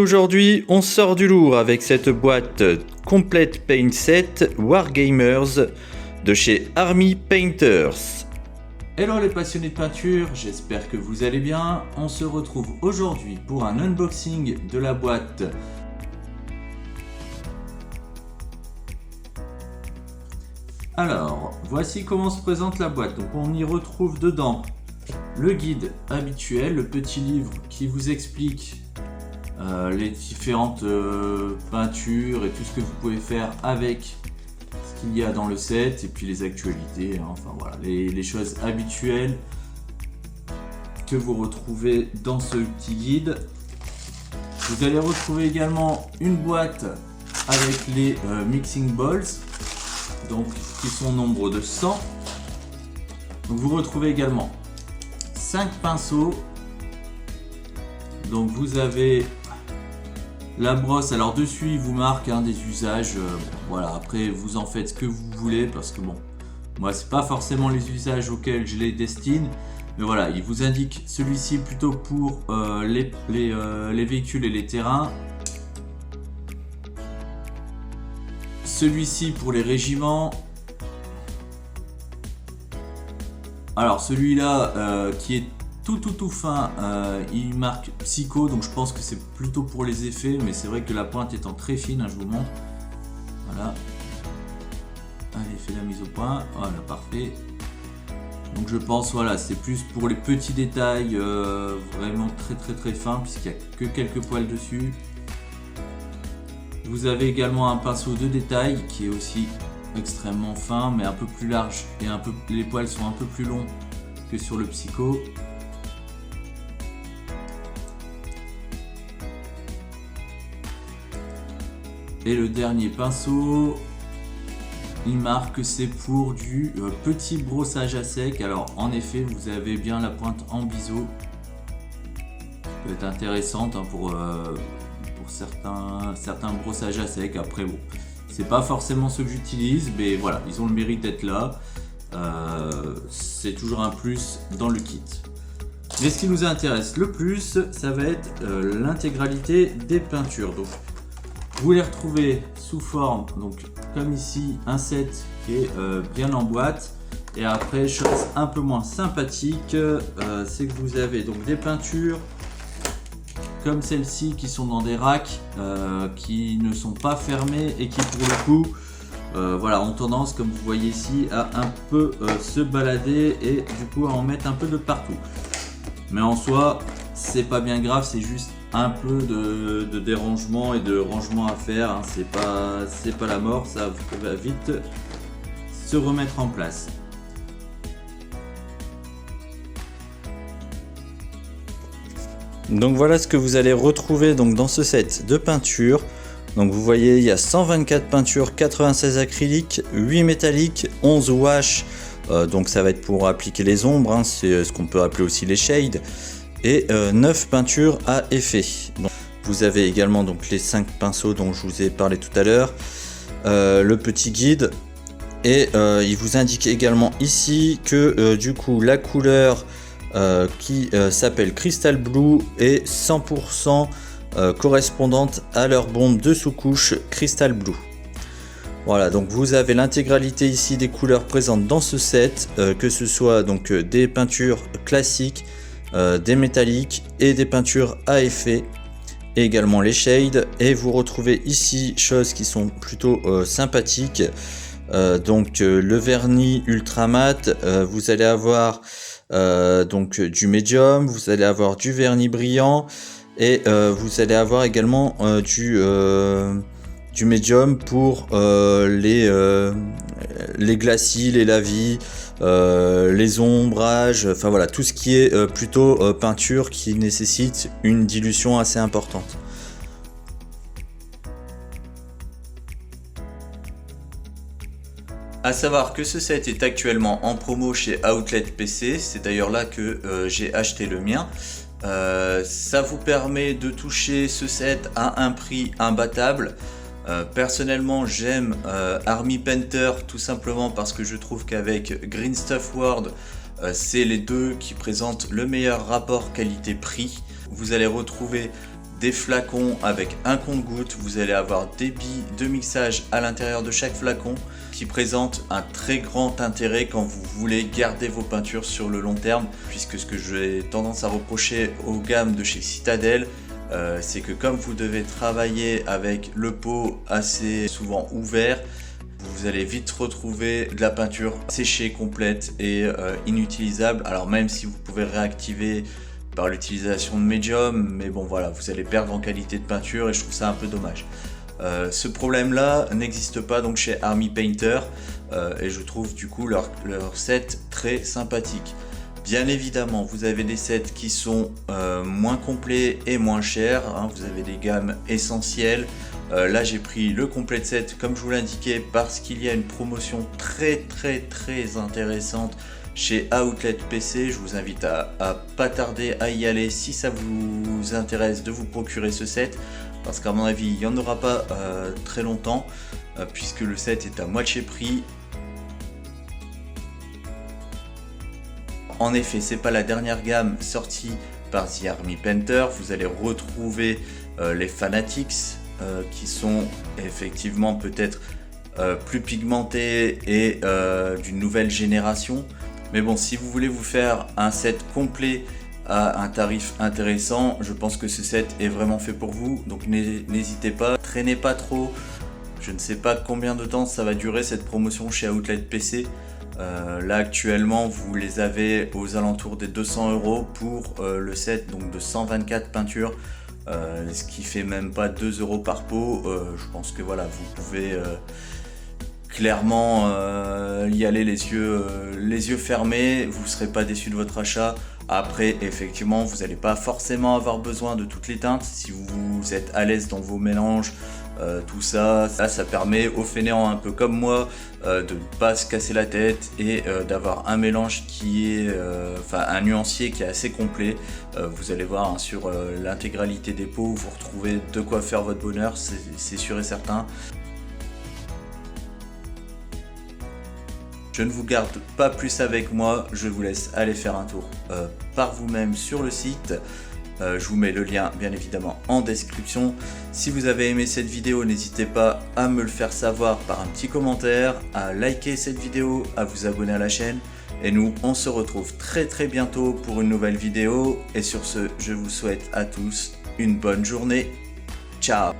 Aujourd'hui, on sort du lourd avec cette boîte Complete Paint Set Wargamers de chez Army Painters. Hello les passionnés de peinture, j'espère que vous allez bien. On se retrouve aujourd'hui pour un unboxing de la boîte. Alors, voici comment se présente la boîte. Donc on y retrouve dedans le guide habituel, le petit livre qui vous explique les différentes peintures et tout ce que vous pouvez faire avec ce qu'il y a dans le set, et puis les actualités, hein, enfin voilà, les choses habituelles que vous retrouvez dans ce petit guide. Vous allez retrouver également une boîte avec les mixing bowls, donc qui sont au nombre de 100. Donc vous retrouvez également 5 pinceaux. Donc vous avez la brosse, alors dessus il vous marque des usages, voilà, après vous en faites ce que vous voulez, parce que bon, moi c'est pas forcément les usages auxquels je les destine, mais voilà, il vous indique celui-ci plutôt pour les véhicules et les terrains, celui-ci pour les régiments, alors celui-là qui est tout fin, il marque Psycho, donc je pense que c'est plutôt pour les effets, mais c'est vrai que la pointe étant très fine, je vous montre, voilà, allez, fait la mise au point, voilà, parfait. Donc je pense, voilà, c'est plus pour les petits détails vraiment très fins, puisqu'il n'y a que quelques poils dessus. Vous avez également un pinceau de détail qui est aussi extrêmement fin, mais un peu plus large, et les poils sont un peu plus longs que sur le Psycho. Et le dernier pinceau, il marque que c'est pour du petit brossage à sec. Alors en effet, vous avez bien la pointe en biseau, peut être intéressante pour certains brossages à sec. Après bon, c'est pas forcément ce que j'utilise, mais voilà, ils ont le mérite d'être là. C'est toujours un plus dans le kit. Mais ce qui nous intéresse le plus, ça va être l'intégralité des peintures. Donc vous les retrouvez sous forme, donc comme ici, un set qui est bien en boîte. Et après, chose un peu moins sympathique, c'est que vous avez donc des peintures comme celle-ci qui sont dans des racks qui ne sont pas fermés et qui pour le coup voilà, ont tendance, comme vous voyez ici, à un peu se balader et du coup à en mettre un peu de partout. Mais en soi, c'est pas bien grave, c'est juste un peu de dérangement et de rangement à faire, hein. C'est pas la mort, ça va vite se remettre en place. Donc voilà ce que vous allez retrouver donc dans ce set de peinture. Donc vous voyez, il y a 124 peintures, 96 acryliques, 8 métalliques, 11 wash, donc ça va être pour appliquer les ombres, hein, c'est ce qu'on peut appeler aussi les shades, et 9 peintures à effet. Donc, vous avez également donc les 5 pinceaux dont je vous ai parlé tout à l'heure, le petit guide, et il vous indique également ici que du coup la couleur qui s'appelle Crystal Blue est 100% correspondante à leur bombe de sous-couche Crystal Blue. Voilà, donc vous avez l'intégralité ici des couleurs présentes dans ce set, que ce soit donc des peintures classiques, des métalliques et des peintures à effet, et également les shades. Et vous retrouvez ici choses qui sont plutôt sympathiques, donc le vernis ultra mat, vous allez avoir donc du médium, vous allez avoir du vernis brillant, et vous allez avoir également du médium pour les glacis, les lavis, les ombrages, enfin voilà, tout ce qui est plutôt peinture qui nécessite une dilution assez importante. A savoir que ce set est actuellement en promo chez Outlet PC, c'est d'ailleurs là que j'ai acheté le mien. Ça vous permet de toucher ce set à un prix imbattable. Personnellement, j'aime Army Painter tout simplement parce que je trouve qu'avec Green Stuff World, c'est les deux qui présentent le meilleur rapport qualité-prix. Vous allez retrouver des flacons avec un compte-gouttes. Vous allez avoir des billes de mixage à l'intérieur de chaque flacon qui présente un très grand intérêt quand vous voulez garder vos peintures sur le long terme, puisque ce que j'ai tendance à reprocher aux gammes de chez Citadel, c'est que comme vous devez travailler avec le pot assez souvent ouvert, vous allez vite retrouver de la peinture séchée complète et inutilisable. Alors même si vous pouvez réactiver par l'utilisation de médium, mais bon voilà, vous allez perdre en qualité de peinture et je trouve ça un peu dommage. Ce problème là n'existe pas donc chez Army Painter et je trouve du coup leur set très sympathique. Bien évidemment vous avez des sets qui sont moins complets et moins chers, hein. Vous avez des gammes essentielles. Là j'ai pris le complet set comme je vous l'indiquais parce qu'il y a une promotion très intéressante chez Outlet PC. Je vous invite à pas tarder à y aller si ça vous intéresse de vous procurer ce set, parce qu'à mon avis il n'y en aura pas très longtemps puisque le set est à moitié prix. En effet, c'est pas la dernière gamme sortie par The Army Painter. Vous allez retrouver les Fanatics qui sont effectivement peut-être plus pigmentés et d'une nouvelle génération. Mais bon, si vous voulez vous faire un set complet à un tarif intéressant, je pense que ce set est vraiment fait pour vous. Donc n'hésitez pas, traînez pas trop. Je ne sais pas combien de temps ça va durer cette promotion chez Outlet PC. Là actuellement vous les avez aux alentours des 200 € pour le set donc de 124 peintures, ce qui fait même pas 2 € par pot. Je pense que voilà, vous pouvez clairement y aller les yeux fermés, vous ne serez pas déçu de votre achat. Après effectivement vous n'allez pas forcément avoir besoin de toutes les teintes si vous êtes à l'aise dans vos mélanges. Tout ça permet aux fainéants un peu comme moi de ne pas se casser la tête et d'avoir un mélange qui est, un nuancier qui est assez complet. Vous allez voir hein, sur l'intégralité des pots, vous retrouvez de quoi faire votre bonheur, c'est sûr et certain. Je ne vous garde pas plus avec moi, je vous laisse aller faire un tour par vous-même sur le site. Je vous mets le lien bien évidemment en description. Si vous avez aimé cette vidéo, n'hésitez pas à me le faire savoir par un petit commentaire, à liker cette vidéo, à vous abonner à la chaîne. Et nous, on se retrouve très bientôt pour une nouvelle vidéo. Et sur ce, je vous souhaite à tous une bonne journée. Ciao!